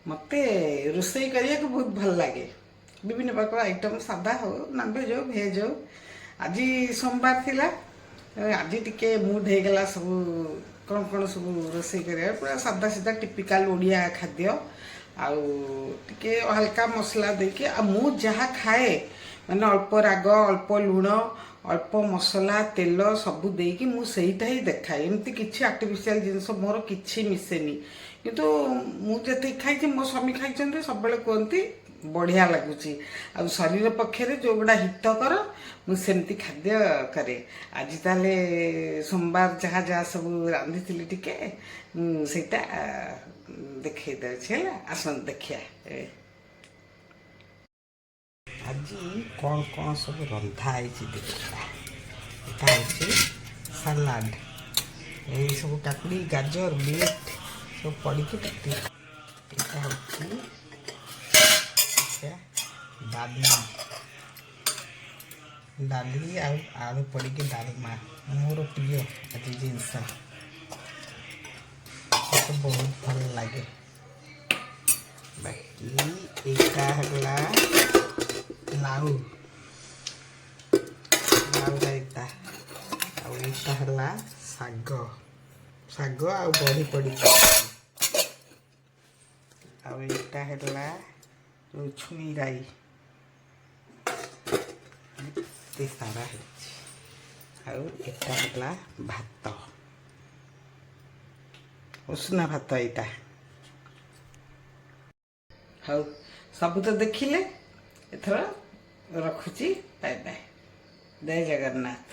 मते रोसई करिया को बहुत भल लगे विभिन्न प्रकार आइटम सादा हो नॉनवेज हो भेज हो आज सोमवार थिला आज टिके मूड हो गला सब कौन कौन सब रोसई करिया पूरा सादा सीधा टिपिकल ओडिया खाद्य आउ टिके हल्का मसला देके आ मु जहा खाए माने अल्प राग अल्प लुण अल्प मसला तेल सब देकी मु सेहीटा ही देखाए एमती किछि आर्टिफिशियल जिनस मोर किछि मिसेनी किंतु मु जते खाई मो स्वामी खाई सब कहती बढ़िया लगुच आ शरीर पक्षे जो गुड़ा हितकर मुझे खाद्य करे आज ताले सोमवार जहाँ जहाँ सब रांधि टिके सेटा देखे दे आसन देखिया आज कौन कौन सब रंधा है देखा सलाड ये सब काकुड़ी गाजर बीट सब पड़ी डाली डाली आलू पड़ी डालमा मोर प्रिय आज जिनस तो बहुत भल लगे बाकी एटा लाउ लाउ रायता आउटा साग साग आ बड़ी पड़ी आउटा छुई राई सारा है भात उष्णा भात यहाँ हाँ सब तो देखिले एथर रखुची बाय बाय जय जगन्नाथ।